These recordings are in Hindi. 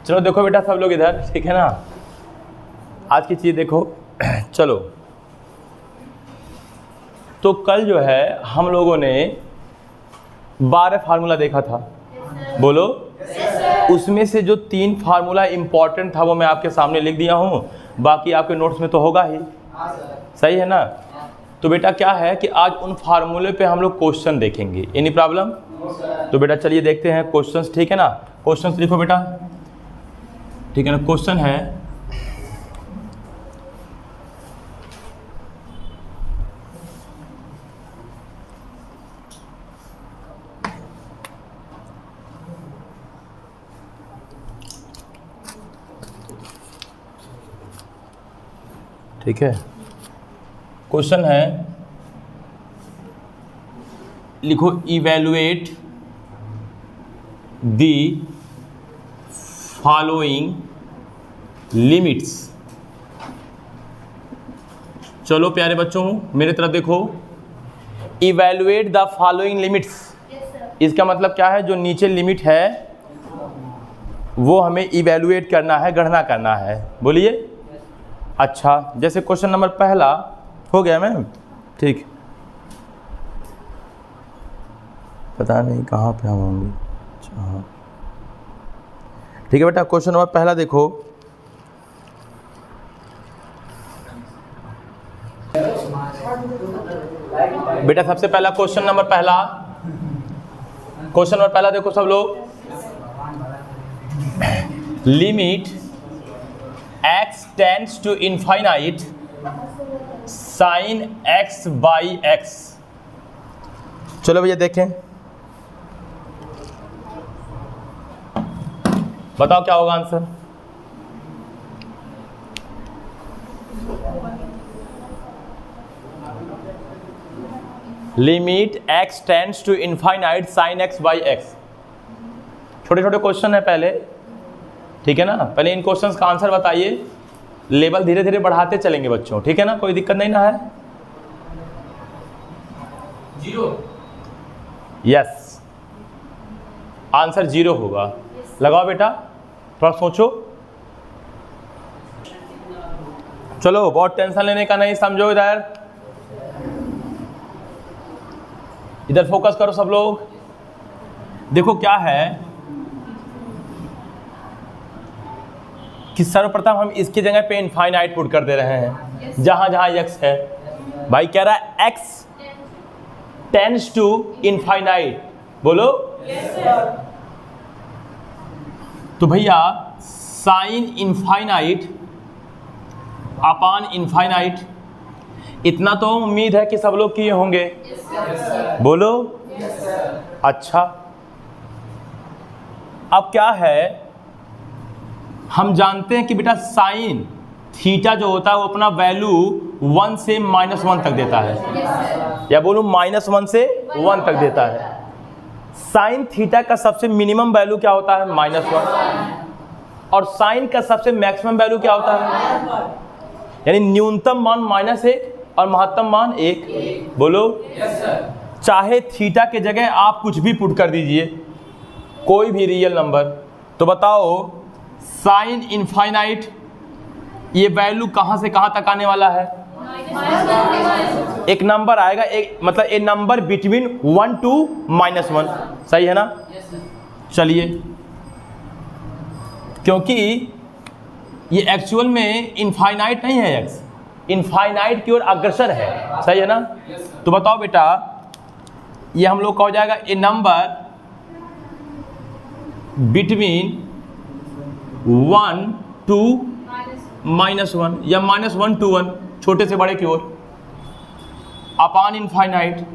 चलो देखो बेटा सब लोग इधर, ठीक है ना। आज की चीज़ देखो। चलो, तो कल जो है हम लोगों ने 12 फार्मूला देखा था। बोलो। उसमें से जो 3 फार्मूला इम्पॉर्टेंट था वो मैं आपके सामने लिख दिया हूँ, बाकी आपके नोट्स में तो होगा ही। सही है ना। तो बेटा क्या है कि आज उन फार्मूले पे हम लोग क्वेश्चन देखेंगे। Any problem? तो बेटा चलिए देखते हैं क्वेश्चंस, ठीक है ना। क्वेश्चंस लिखो बेटा, ठीक है ना। क्वेश्चन है ठीक है। क्वेश्चन है, लिखो इवैल्यूएट दी फॉलोइंग लिमिट्स। चलो प्यारे बच्चों मेरे तरफ देखो। इवैल्यूएट द फॉलोइंग लिमिट्स, इसका मतलब क्या है? जो नीचे लिमिट है वो हमें इवैल्यूएट करना है, गणना करना है। बोलिए। अच्छा, जैसे क्वेश्चन नंबर पहला हो गया मैम, ठीक। पता नहीं कहाँ पे हम होंगे। अच्छा हाँ, ठीक है बेटा। क्वेश्चन नंबर पहला देखो। बेटा सबसे पहला क्वेश्चन नंबर पहला देखो सब लोग। Limit x tends to infinite sine x by x। चलो भैया देखें, बताओ क्या होगा answer. Limit x tends to infinite sine x by x। छोटे छोटे क्वेश्चन है पहले, ठीक है ना। पहले इन क्वेश्चंस का आंसर बताइए, लेवल धीरे धीरे बढ़ाते चलेंगे बच्चों, ठीक है ना। कोई दिक्कत नहीं ना है। 0। यस, आंसर 0 होगा। लगाओ बेटा, थोड़ा सोचो। चलो बहुत टेंशन लेने का नहीं, समझो। इधर फोकस करो सब लोग। देखो क्या है कि सर्वप्रथम हम इसकी जगह पे इनफाइनाइट पुट कर दे रहे हैं, जहां जहां x है। भाई कह रहा है x टेंड्स टू इनफाइनाइट। बोलो। तो भैया साइन इनफाइनाइट अपान इनफाइनाइट, इतना तो उम्मीद है कि सब लोग किए होंगे। बोलो। अच्छा, अब क्या है, हम जानते हैं कि बेटा साइन थीटा जो होता है वो अपना वैल्यू 1 से -1 तक देता है। या बोलूं -1 से 1 तक देता है। साइन थीटा का सबसे मिनिमम वैल्यू क्या होता है? -1। और साइन का सबसे मैक्सिमम वैल्यू क्या होता है? यानी न्यूनतम मान -1 और महत्तम मान 1। बोलो। चाहे थीटा के जगह आप कुछ भी पुट कर दीजिए, कोई भी रियल नंबर। तो बताओ साइन इनफाइनाइट ये वैल्यू कहां से कहां तक आने वाला है? एक नंबर आएगा, एक मतलब ए नंबर बिटवीन 1 to -1। सही है ना। चलिए, क्योंकि ये एक्चुअल में इनफाइनाइट नहीं है, x इनफाइनाइट की ओर अग्रसर है। सही है ना। तो बताओ बेटा, ये हम लोग का हो जाएगा ए नंबर बिटवीन 1 to -1 या -1 to 1, छोटे से बड़े की ओर, अपान इनफाइनाइट।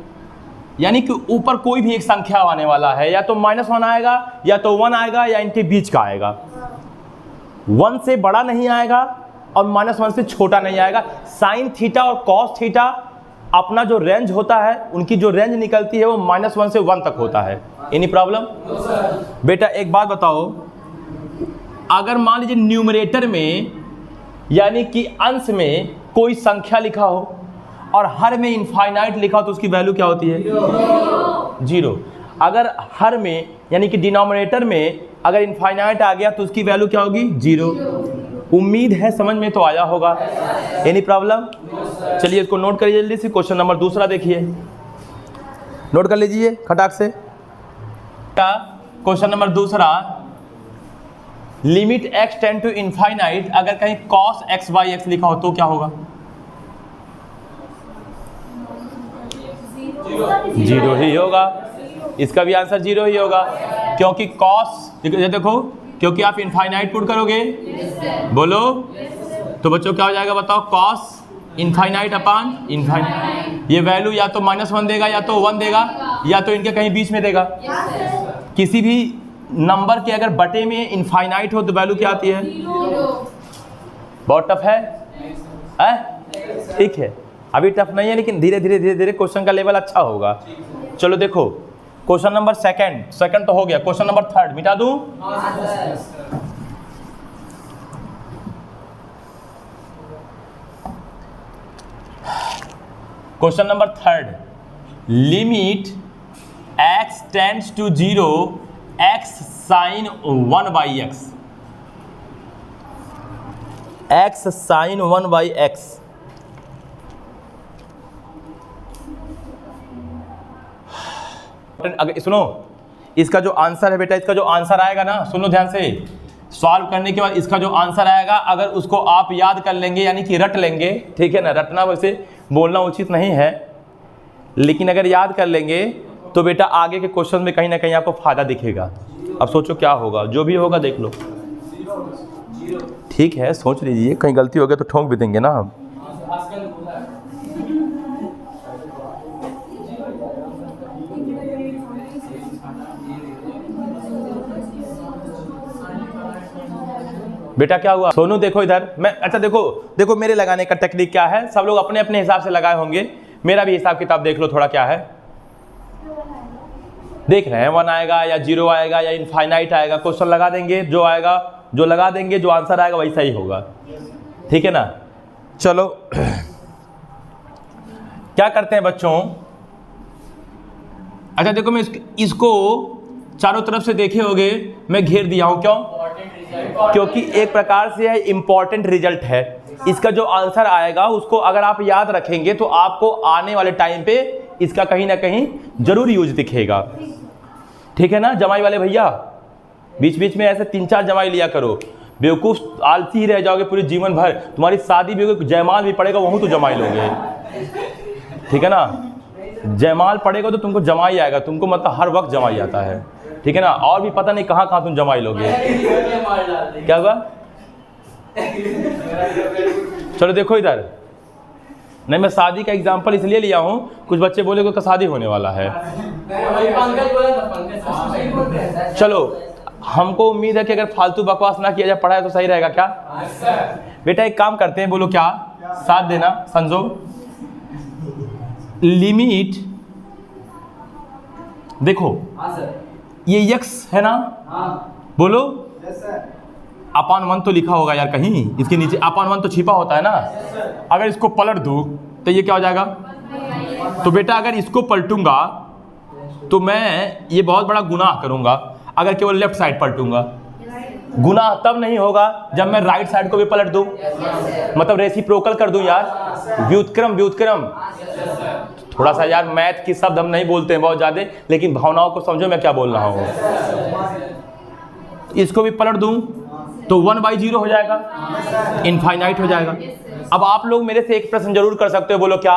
यानी कि ऊपर कोई भी एक संख्या आने वाला है, या तो -1 आएगा, या तो 1 आएगा, या इनके बीच का आएगा। 1 से बड़ा नहीं आएगा और -1 से छोटा नहीं आएगा। साइन थीटा और कॉस थीटा अपना जो रेंज होता है, उनकी जो रेंज निकलती है वो -1 से 1 तक होता है। Any problem? बेटा एक बात बताओ, अगर मान लीजिए न्यूमरेटर में यानी कि अंश में कोई संख्या लिखा हो और हर में इनफाइनाइट लिखा हो, तो उसकी वैल्यू क्या होती है? 0। अगर हर में यानी कि डिनोमिनेटर में अगर इनफाइनाइट आ गया तो उसकी वैल्यू क्या होगी? 0। उम्मीद है समझ में तो आया होगा। Any problem? चलिए इसको नोट करिए जल्दी से। क्वेश्चन नंबर दूसरा देखिए, नोट कर लीजिए खटाक से। क्वेश्चन नंबर दूसरा, limit x tend to infinite, अगर कहीं cos x by x लिखा हो तो क्या होगा? 0 ही होगा। इसका भी आंसर 0 ही होगा, क्योंकि cos, देखो, क्योंकि आप इनफाइनाइट पुट करोगे, बोलो तो बच्चों क्या हो जाएगा बताओ? cos इनफाइनाइट अपान इनफाइनाइट। ये वैल्यू या तो -1 देगा या तो 1 देगा या तो इनके कहीं बीच में देगा। किसी भी नंबर के अगर बटे में इनफाइनाइट हो तो वैल्यू क्या आती है? बहुत टफ है? ठीक है, अभी टफ नहीं है, लेकिन धीरे धीरे धीरे धीरे क्वेश्चन का लेवल अच्छा होगा। चलो देखो, क्वेश्चन नंबर सेकंड तो हो गया, क्वेश्चन नंबर थर्ड मिटा दूं? Question number third, limit x tends to 0 x sin 1 by x, x sin 1 by x। अगर सुनो, इसका जो आंसर है बेटा, इसका जो आंसर आएगा ना, सुनो ध्यान से, सॉल्व करने के बाद इसका जो आंसर आएगा, अगर उसको आप याद कर लेंगे यानी कि रट लेंगे, ठीक है ना, रटना वैसे बोलना उचित नहीं है, लेकिन अगर याद कर लेंगे तो बेटा आगे के क्वेश्चन में कहीं ना कहीं आपको फायदा दिखेगा। अब सोचो क्या होगा, जो भी होगा देख लो। ठीक है, सोच लीजिए, कहीं गलती हो गई तो ठोंक भी देंगे ना हम। बेटा क्या हुआ? सोनू देखो इधर, मैं अच्छा देखो मेरे लगाने का टेक्निक क्या है, सब लोग अपने अपने हिसाब से लगाए होंगे, मेरा भी हिसाब किताब देख लो थोड़ा क्या है। देख रहे हैं 1 आएगा या 0 आएगा या इनफाइनाइट आएगा, क्वेश्चन लगा देंगे, जो आएगा जो लगा देंगे, जो आंसर आएगा वैसा ही होगा, ठीक है ना। चलो क्या करते हैं बच्चों, अच्छा देखो, मैं इसको चारों तरफ से देखे होगे, मैं घेर दिया हूं, क्यों? क्योंकि एक प्रकार से यह इंपॉर्टेंट रिजल्ट है। इसका जो आंसर आएगा उसको अगर आप याद रखेंगे तो आपको आने वाले टाइम पे इसका कहीं ना कहीं जरूर यूज दिखेगा, ठीक है ना। जमाई वाले भैया, बीच बीच में ऐसे 3-4 जमाई लिया करो, बेवकूफ़ आलसी ही रह जाओगे पूरे जीवन भर। तुम्हारी शादी भी होगी, जयमाल भी पड़ेगा, वहीं तो जमाई लोगे, ठीक है ना। जयमाल पड़ेगा तो तुमको जमाई आएगा, तुमको मतलब हर वक्त जमाई आता है, ठीक है ना। और भी पता नहीं कहाँ कहाँ तुम जमाई लोगे। क्या हुआ? चलो देखो इधर, नहीं मैं शादी का एग्जांपल इसलिए लिया हूँ, कुछ बच्चे बोले को शादी होने वाला है। चलो, हमको उम्मीद है कि अगर फालतू बकवास ना किया जाए, पढ़ाई तो सही रहेगा क्या? बेटा एक काम करते हैं, बोलो क्या? साथ देना, समझो। लिमिट देखो, ये x है ना, बोलो। अपान 1 तो लिखा होगा यार कहीं, इसके नीचे अपान 1 तो छिपा होता है ना। अगर इसको पलट दूं तो ये क्या हो जाएगा? तो बेटा अगर इसको पलटूंगा तो मैं ये बहुत बड़ा गुनाह करूंगा अगर केवल लेफ्ट साइड पलटूंगा। गुनाह तब नहीं होगा जब मैं राइट साइड को भी पलट दूं, मतलब रेसिप्रोकल कर दूं यार, व्युत्क्रम। थोड़ा सा यार मैथ की शब्द हम नहीं बोलते हैं बहुत ज़्यादा, लेकिन भावनाओं को समझो मैं क्या बोल रहा हूँ। इसको भी पलट दूं तो 1/0 हो जाएगा, इनफाइनाइट हो जाएगा। अब आप लोग मेरे से एक प्रश्न जरूर कर सकते हो, बोलो क्या?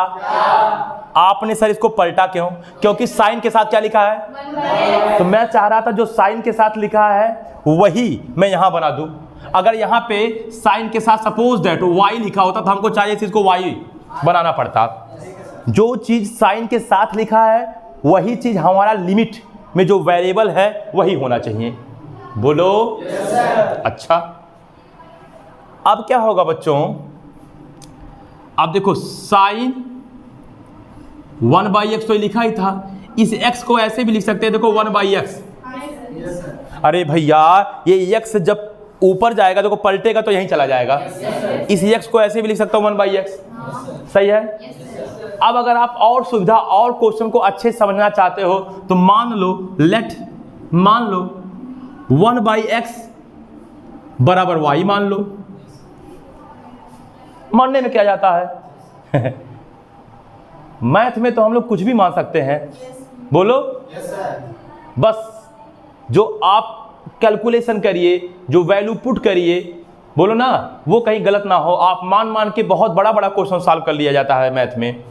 आपने सर इसको पलटा क्यों? क्योंकि साइन के साथ क्या लिखा है, तो मैं चाह रहा था जो साइन के साथ लिखा है वही मैं यहां बना दूं। अगर यहां पे साइन के साथ सपोज दैट y लिखा होता तो हमको चाहिए इसको y बनाना पड़ता। जो चीज साइन के साथ लिखा है वही चीज हमारा लिमिट में जो वेरिएबल है वही होना चाहिए, बोलो। अच्छा, अब क्या होगा बच्चों? अब देखो, साइन 1/x तो लिखा ही था, इस x को ऐसे भी लिख सकते हैं, देखो 1/x। अरे भैया ये x जब ऊपर जाएगा देखो पलटेगा तो यहीं चला जाएगा। इस x को ऐसे भी लिख सकता हूं 1/x, सही है। अब अगर आप और सुविधा और क्वेश्चन को अच्छे समझना चाहते हो तो मान लो 1/x बराबर y मान लो। मानने में क्या जाता है मैथ में तो हम लोग कुछ भी मान सकते हैं। बोलो बस जो आप कैलकुलेशन करिए, जो वैल्यू पुट करिए, बोलो ना, वो कहीं गलत ना हो। आप मान के बहुत बड़ा क्वेश्चन सॉल्व कर लिया जाता है मैथ में।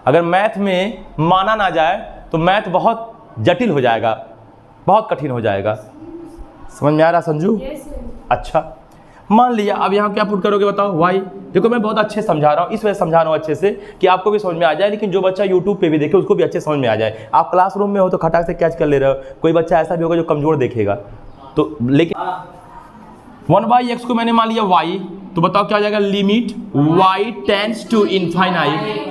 अगर मैथ में माना ना जाए तो मैथ बहुत जटिल हो जाएगा, बहुत कठिन हो जाएगा। समझ में आ रहा संजू? अच्छा, मान लिया अब यहाँ क्या पुट करोगे बताओ? y। देखो मैं बहुत अच्छे समझा रहा हूँ, इस वजह समझा रहा हूँ अच्छे से कि आपको भी समझ में आ जाए, लेकिन जो बच्चा YouTube पे भी देखे उसको भी अच्छे समझ में आ जाए। आप क्लासरूम में हो तो खटाक से कैच कर ले रहे हो, कोई बच्चा ऐसा भी होगा जो कमज़ोर देखेगा तो। लेकिन 1/x को मैंने मान लिया y, तो बताओ क्या हो जाएगा? Limit y tends to infinite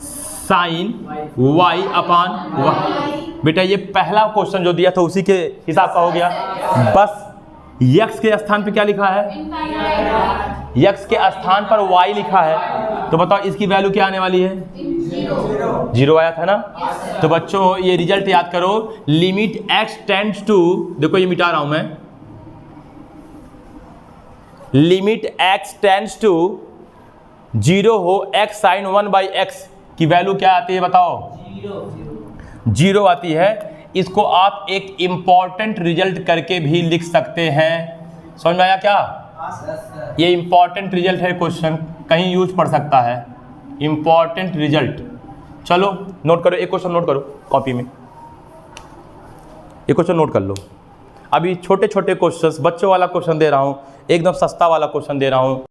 sine y upon y। बेटा ये पहला क्वेश्चन जो दिया था उसी के हिसाब का हो गया। बस x के स्थान पे क्या लिखा है? x के स्थान पर y लिखा है, तो बताओ इसकी वैल्यू क्या आने वाली है? 0 आया था ना। तो बच्चों ये रिजल्ट याद करो, लिमिट x टेंड्स टू, देखो ये मिटा रहा हूं मैं, लिमिट x टेंड्स टू 0 हो x साइन 1/x की वैल्यू क्या आती है बताओ? 0 आती है। इसको आप एक इंपॉर्टेंट रिजल्ट करके भी लिख सकते हैं। समझ में आया क्या? ये इंपॉर्टेंट रिजल्ट है, क्वेश्चन कहीं यूज पड़ सकता है, इंपॉर्टेंट रिजल्ट। चलो नोट करो, एक क्वेश्चन नोट करो कॉपी में, एक क्वेश्चन नोट कर लो। अभी छोटे छोटे क्वेश्चंस, बच्चों वाला क्वेश्चन दे रहा हूँ, एकदम सस्ता वाला क्वेश्चन दे रहा हूँ।